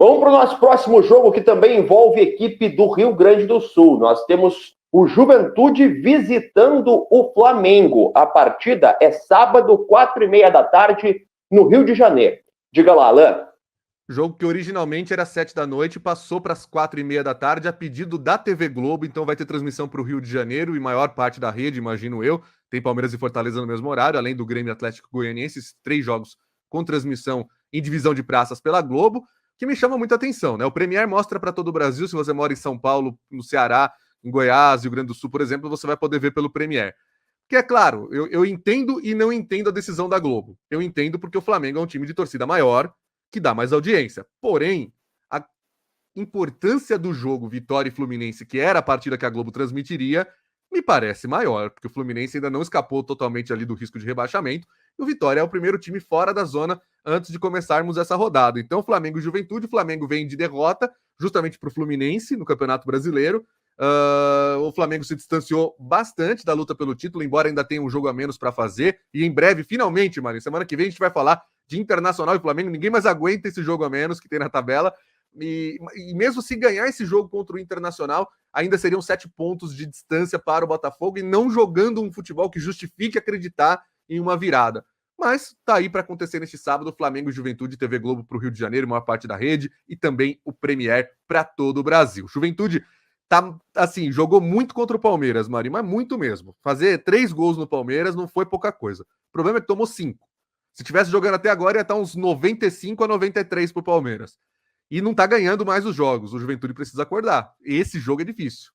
Vamos para o nosso próximo jogo, que também envolve a equipe do Rio Grande do Sul. Nós temos o Juventude visitando o Flamengo. A partida é sábado, 4h30 da tarde, no Rio de Janeiro. Diga lá, Alan. Jogo que originalmente era 7 da noite, passou para as 4h30 da tarde, a pedido da TV Globo, então vai ter transmissão para o Rio de Janeiro e maior parte da rede, imagino eu. Tem Palmeiras e Fortaleza no mesmo horário, além do Grêmio Atlético Goianiense, esses 3 jogos com transmissão em divisão de praças pela Globo, que me chama muita atenção, né? O Premier mostra para todo o Brasil, se você mora em São Paulo, no Ceará, em Goiás, Rio Grande do Sul, por exemplo, você vai poder ver pelo Premier. Que é claro, eu entendo e não entendo a decisão da Globo. Eu entendo porque o Flamengo é um time de torcida maior, que dá mais audiência. Porém, a importância do jogo Vitória e Fluminense, que era a partida que a Globo transmitiria, me parece maior, porque o Fluminense ainda não escapou totalmente ali do risco de rebaixamento, e o Vitória é o primeiro time fora da zona antes de começarmos essa rodada. Então, Flamengo e Juventude, o Flamengo vem de derrota, justamente para o Fluminense no Campeonato Brasileiro. O Flamengo se distanciou bastante da luta pelo título, embora ainda tenha um jogo a menos para fazer, e em breve, finalmente, Marinho, semana que vem a gente vai falar de Internacional e Flamengo, ninguém mais aguenta esse jogo a menos que tem na tabela, e mesmo se ganhar esse jogo contra o Internacional, ainda seriam 7 pontos de distância para o Botafogo, e não jogando um futebol que justifique acreditar em uma virada. Mas tá aí para acontecer neste sábado, Flamengo e Juventude, TV Globo para o Rio de Janeiro, maior parte da rede, e também o Premier para todo o Brasil. Juventude tá, assim, jogou muito contra o Palmeiras, Mari, mas muito mesmo. Fazer 3 gols no Palmeiras não foi pouca coisa. O problema é que tomou 5. Se tivesse jogando até agora, ia estar uns 95-93 pro Palmeiras. E não tá ganhando mais os jogos. O Juventude precisa acordar. Esse jogo é difícil.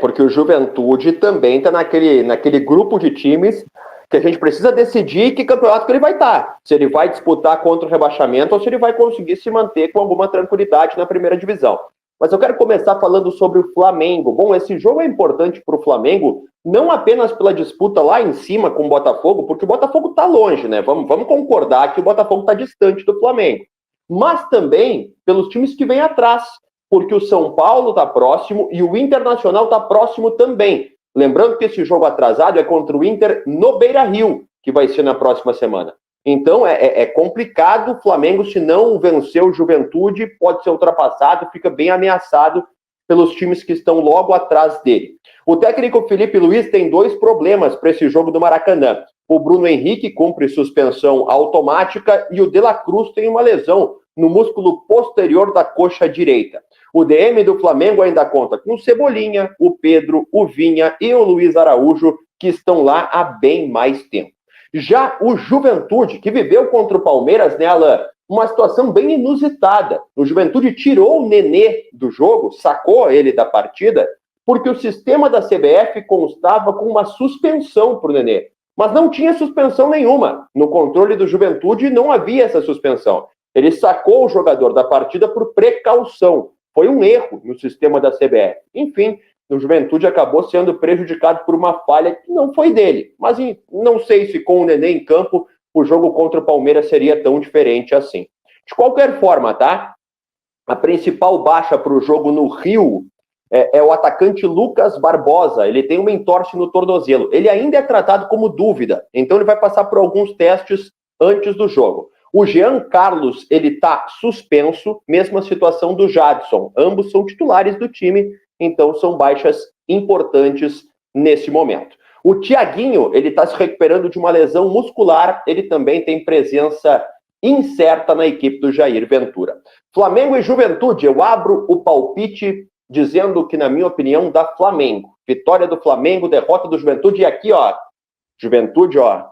Porque o Juventude também tá naquele grupo de times que a gente precisa decidir que campeonato que ele vai estar. Se ele vai disputar contra o rebaixamento ou se ele vai conseguir se manter com alguma tranquilidade na primeira divisão. Mas eu quero começar falando sobre o Flamengo. Bom, esse jogo é importante para o Flamengo, não apenas pela disputa lá em cima com o Botafogo, porque o Botafogo está longe, né? Vamos concordar que o Botafogo está distante do Flamengo. Mas também pelos times que vêm atrás, porque o São Paulo está próximo e o Internacional está próximo também. Lembrando que esse jogo atrasado é contra o Inter no Beira-Rio, que vai ser na próxima semana. Então é complicado o Flamengo, se não vencer o Juventude, pode ser ultrapassado, fica bem ameaçado pelos times que estão logo atrás dele. O técnico Felipe Luiz tem 2 problemas para esse jogo do Maracanã. O Bruno Henrique cumpre suspensão automática e o De La Cruz tem uma lesão no músculo posterior da coxa direita. O DM do Flamengo ainda conta com o Cebolinha, o Pedro, o Vinha e o Luiz Araújo, que estão lá há bem mais tempo. Já o Juventude, que viveu contra o Palmeiras, né, Alan, uma situação bem inusitada. O Juventude tirou o Nenê do jogo, sacou ele da partida, porque o sistema da CBF constava com uma suspensão para o Nenê. Mas não tinha suspensão nenhuma. No controle do Juventude não havia essa suspensão. Ele sacou o jogador da partida por precaução. Foi um erro no sistema da CBF. Enfim, o Juventude acabou sendo prejudicado por uma falha que não foi dele. Mas não sei se com o Nenê em campo o jogo contra o Palmeiras seria tão diferente assim. De qualquer forma, tá? A principal baixa para o jogo no Rio é o atacante Lucas Barbosa. Ele tem uma entorse no tornozelo. Ele ainda é tratado como dúvida, então ele vai passar por alguns testes antes do jogo. O Jean Carlos, ele está suspenso, mesma situação do Jadson. Ambos são titulares do time, então são baixas importantes nesse momento. O Thiaguinho, ele está se recuperando de uma lesão muscular, ele também tem presença incerta na equipe do Jair Ventura. Flamengo e Juventude, eu abro o palpite dizendo que, na minha opinião, dá Flamengo. Vitória do Flamengo, derrota do Juventude, e aqui, ó, Juventude, ó,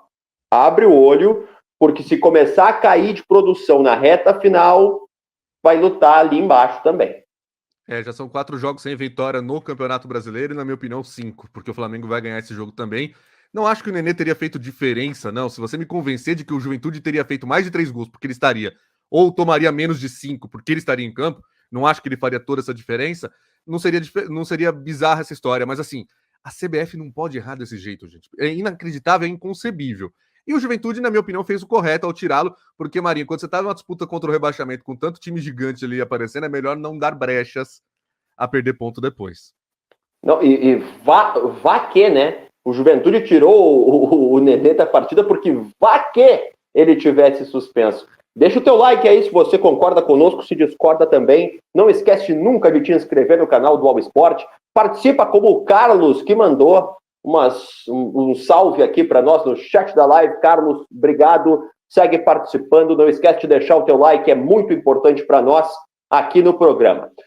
abre o olho, porque se começar a cair de produção na reta final, vai lutar ali embaixo também. Já são 4 jogos sem vitória no Campeonato Brasileiro e, na minha opinião, 5, porque o Flamengo vai ganhar esse jogo também. Não acho que o Nenê teria feito diferença, não. Se você me convencer de que o Juventude teria feito mais de 3 gols, porque ele estaria, ou tomaria menos de 5, porque ele estaria em campo, não acho que ele faria toda essa diferença, não seria bizarra essa história. Mas, assim, a CBF não pode errar desse jeito, gente. É inacreditável, é inconcebível. E o Juventude, na minha opinião, fez o correto ao tirá-lo, porque, Marinho, quando você tá numa disputa contra o rebaixamento com tanto time gigante ali aparecendo, é melhor não dar brechas a perder ponto depois. Não, vá que, né? O Juventude tirou o Nenê da partida porque vá que ele tivesse suspenso. Deixa o teu like aí se você concorda conosco, se discorda também. Não esquece nunca de te inscrever no canal do All Sport. Participa como o Carlos, que mandou um salve aqui para nós no chat da live. Carlos, obrigado. Segue participando. Não esquece de deixar o teu like, é muito importante para nós aqui no programa.